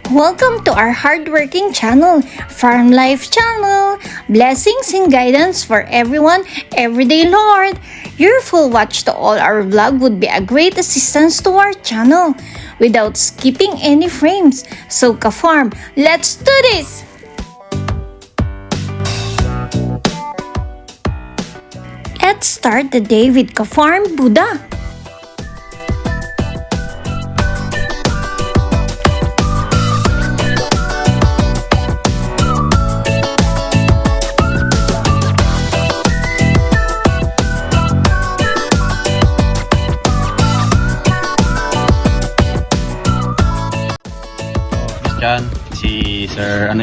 Welcome to our hardworking channel, Farm Life channel. Blessings and guidance for everyone, everyday Lord. Your full watch to all our vlog would be a great assistance to our channel without skipping any frames. So ka-farm, let's do this! Let's start the day with ka-farm Buddha. Si Sir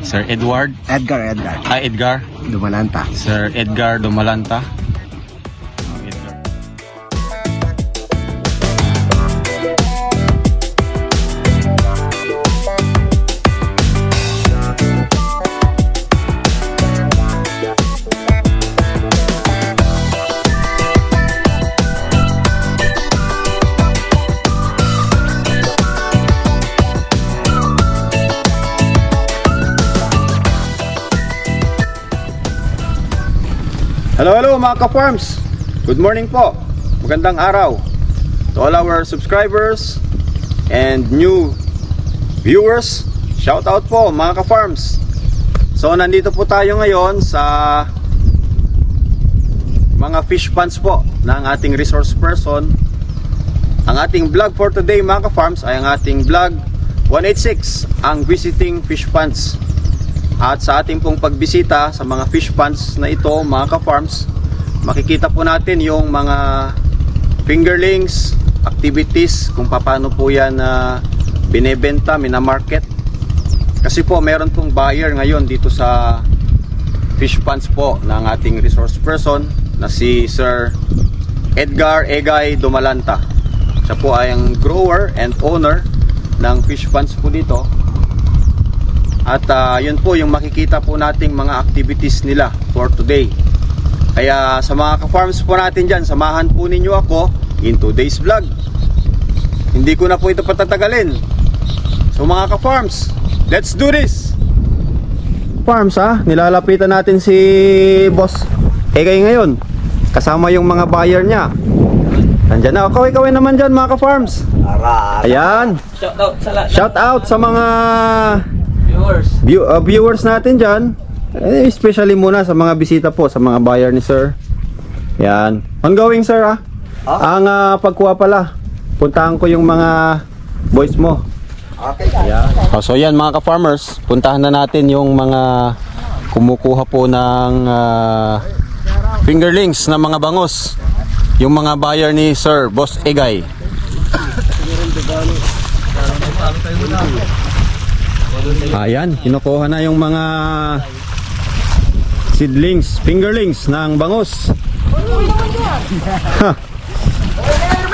Sir Edward Edgar Edgar Dumalanta. Sir Edgar Dumalanta. Hello mga ka-farms, good morning po, magandang araw to all our subscribers and new viewers. Shout out po mga ka-farms. So nandito po tayo ngayon sa mga fish ponds po ng ating resource person. Ang ating vlog for today mga ka-farms ay ang ating vlog 186, ang visiting fish ponds. At sa ating pong pagbisita sa mga fish ponds na ito mga ka-farms, makikita po natin yung mga fingerlings, activities, kung paano po yan binebenta, minamarket. Kasi po meron pong buyer ngayon dito sa fish ponds po ng ating resource person na si Sir Edgar Egay Dumalanta. Siya po ay ang grower and owner ng fish ponds po dito. At yun po yung makikita po nating mga activities nila for today. Kaya sa mga ka-farms po natin dyan, samahan po ninyo ako in today's vlog. Hindi ko na po ito patatagalin. So mga ka-farms, let's do this! Farms nilalapitan natin si Boss Egay ngayon. Kasama yung mga buyer niya. Nandyan na, kaway-kaway naman dyan mga ka-farms. Ayan. Shout out sa mga viewers natin dyan, especially muna sa mga bisita po, sa mga buyer ni Sir. Yan, ongoing Sir ang pagkuha pala, puntahan ko yung mga boys mo. Okay. Yan. So yan mga ka-farmers, puntahan na natin yung mga kumukuha po ng fingerlings na mga bangus, yung mga buyer ni Sir Boss Egay. Ayan, kinukuha na yung mga seedlings, fingerlings ng bangus.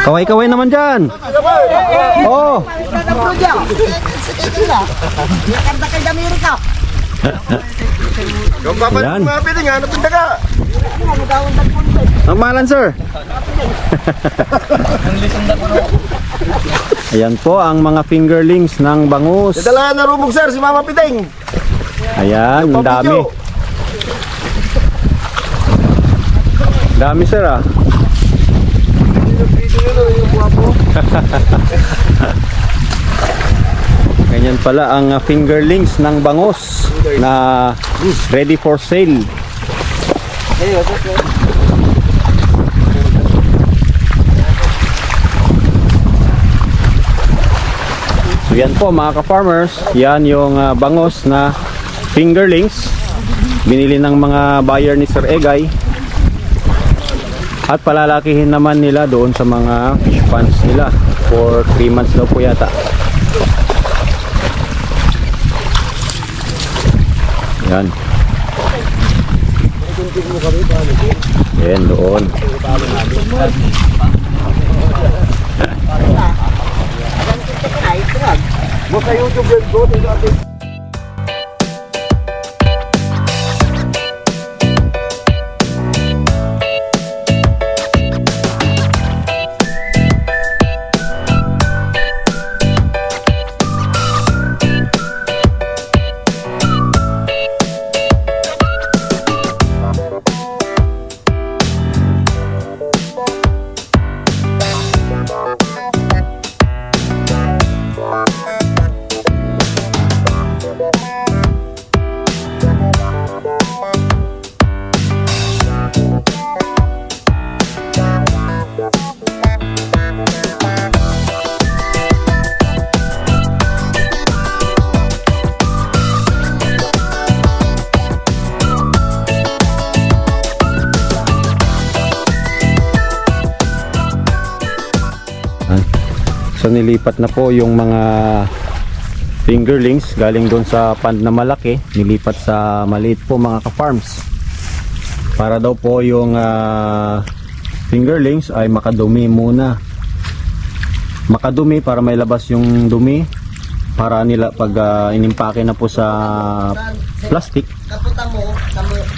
Kaway-kaway naman dyan. Oh. Ayan. Ang malan Sir. Ayan po ang mga fingerlings ng bangus. Nadala na rubog Sir si Mama Piting. Ayan, ang dami. Dami Sir Ganyan pala ang fingerlings ng bangus na ready for sale. So yan po mga ka-farmers, yan yung bangus na fingerlings binili ng mga buyer ni Sir Egay. At palalakihin naman nila doon sa mga fish ponds nila for 3 months daw po yata. Yan. Yan doon. Mo sa YouTube go So nilipat na po yung mga fingerlings galing doon sa pond na malaki, nilipat sa maliit po mga ka-farms. Para daw po yung fingerlings ay makadumi muna. Makadumi para may labas yung dumi. Para nila pag inimpake na po sa plastic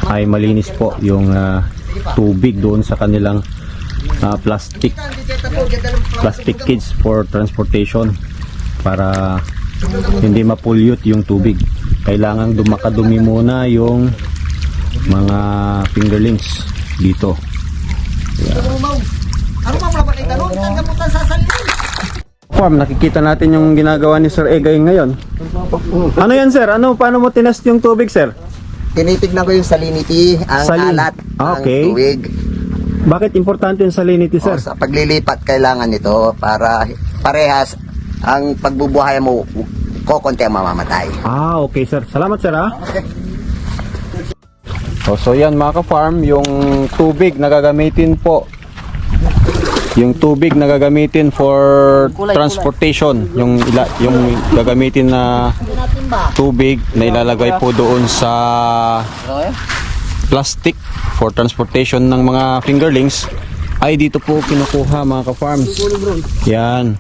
ay malinis po yung tubig doon sa kanilang plastic cage for transportation, para hindi ma-pollute yung tubig. Kailangan makadumi muna yung mga fingerlings dito. Farm, nakikita natin yung ginagawa ni Sir Egay ngayon. Ano yan, sir? Paano mo tinest yung tubig, sir? Tinitignan ko yung salinity, ang alat, Okay. ang tuwig. Bakit importante yung salinity, sir? O, sa paglilipat kailangan nito para parehas ang pagbubuhay mo, kokonti ang mamamatay. Okay, sir. Salamat, sir, ha? So yan mga ka-farm, yung tubig na gagamitin po, yung tubig na gagamitin for transportation, yung gagamitin na tubig na ilalagay po doon sa plastic for transportation ng mga fingerlings ay dito po kinukuha mga ka-farms. Yan.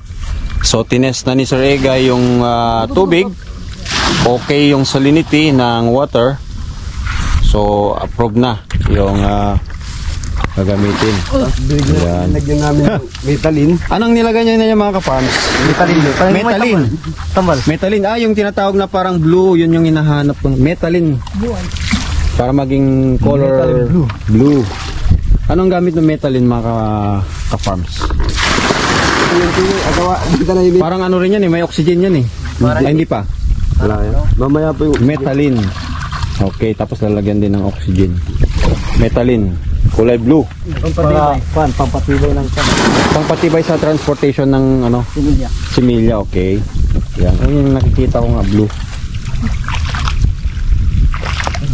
So tinest na ni Sir Egay yung tubig, okay yung salinity ng water. So approve na yung gagamitin. Yan. Lagyan namin metalin. Anong nilagay niya na yung mga ka-farms? Metalin. Tambal. Metalin. Yung tinatawag na parang blue, yun yung hinahanap ko. Metalin. Para maging color blue. Anong gamit ng metalin mga ka-farms? Parang ano rin yan may oxygen yan Ay, hindi pa. Wala yan. Mamaya po yung Metalin. Okay, tapos lalagyan din ng oxygen. Metalin. Kulay blue. pampatibay ng Pangpatibay sa transportation ng similya, okay. Yan. Ayun yung nakikita ko nga blue.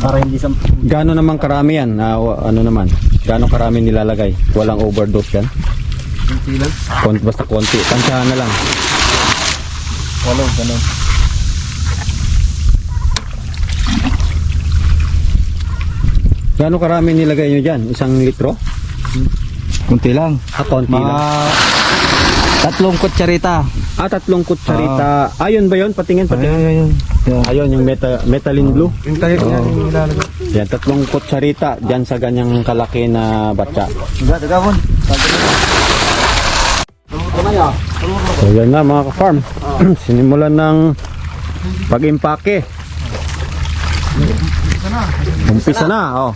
para hindi sa Gaano naman karami yan? Ano naman? Gaano karami nilalagay? Walang overdose yan? konti lang. Basta konti. Tansyahan na lang. Wala, ganun. Gaano karami nilagay nyo dyan? 1 litro? Konti lang. Konti lang. 3 kutsarita. 3 kutsarita. Ayun ba yun? Patingin. Ayun. Ayun yung metalin blue. Yung tayo yan yung nilalagay. Yan, 3 kutsarita dyan sa ganyang kalaki na batsa. Dagawon. So yan na mga ka-farm. Sinimulan ng pag-impake. Umpisa na.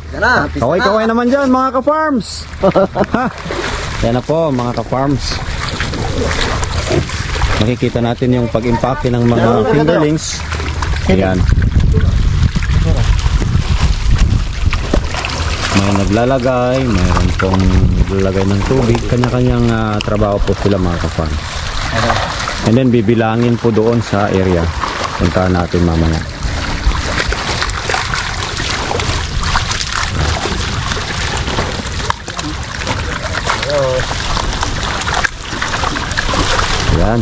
Kaway-kaway naman dyan mga ka-farms. Yan na po mga ka-farms. Makikita natin yung pag-impake ng mga fingerlings. Ayan. May naglalagay, mayroon pong naglalagay ng tubig. Kanya-kanyang trabaho po sila mga ka-farms. And then bibilangin po doon sa area. Puntahan natin mamaya. Ayan.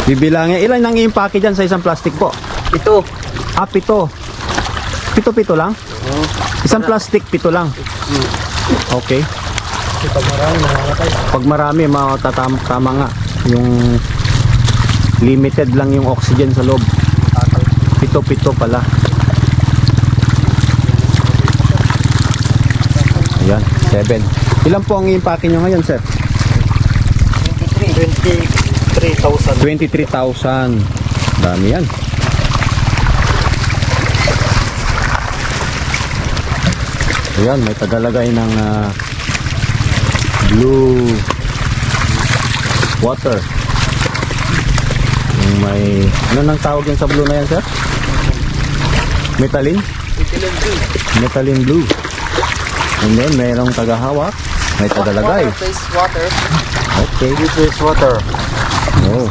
Bibilangin. Ilan nang i-impake dyan sa isang plastic po? 7. 7. 7 lang? Isang plastic, 7 lang. Okay. Pag marami, tama nga. Yung limited lang yung oxygen sa loob. 7 pala. Ayan, 7. Ilan po ang i-impake nyo ngayon, sir? 23,000. 23,000. Dami yan. Ayan, may tagalagay ng blue water. Yung may, ano nang tawag yun sa blue na yan, sir? Metalin? Metalin blue. And then, mayroong tagahawak. May tagalagay. Water. Okay. This is water. Oh.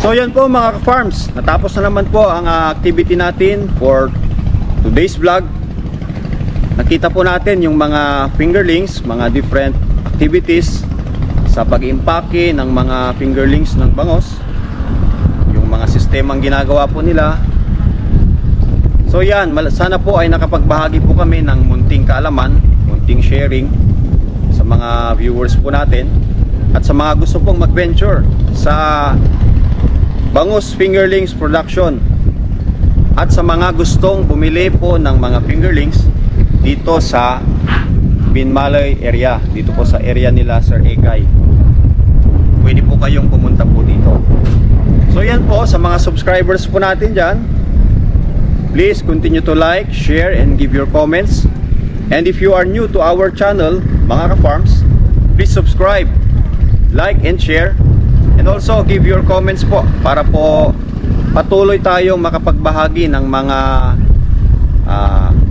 So yan po mga ka-farms, natapos na naman po ang activity natin for today's vlog. Nakita po natin yung mga fingerlings, mga different activities sa pag-impake ng mga fingerlings ng bangos, yung mga sistemang ginagawa po nila. So yan, sana po ay nakapagbahagi po kami ng munting kaalaman, munting sharing sa mga viewers po natin at sa mga gusto pong mag-venture sa bangus fingerlings production at sa mga gustong bumili po ng mga fingerlings dito sa Binmalay area, dito po sa area nila Sir Egay. Pwede po kayong pumunta po dito. So yan po, sa mga subscribers po natin dyan, please continue to like, share, and give your comments. And if you are new to our channel, mga ka-farms, please subscribe, like, and share. And also give your comments po para po patuloy tayong makapagbahagi ng mga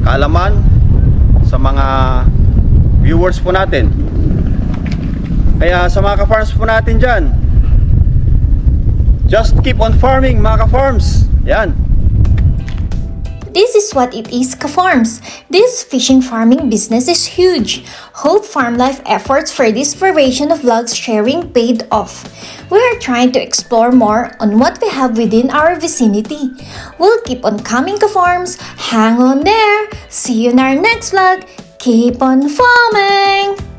kaalaman sa mga viewers po natin. Kaya sa mga ka-farms po natin dyan, just keep on farming mga ka-farms. Yan. This is what it is, ka-farms. This fishing farming business is huge. Hope Farm Life efforts for this variation of vlogs sharing paid off. We are trying to explore more on what we have within our vicinity. We'll keep on coming, ka-farms. Hang on there. See you in our next vlog. Keep on farming!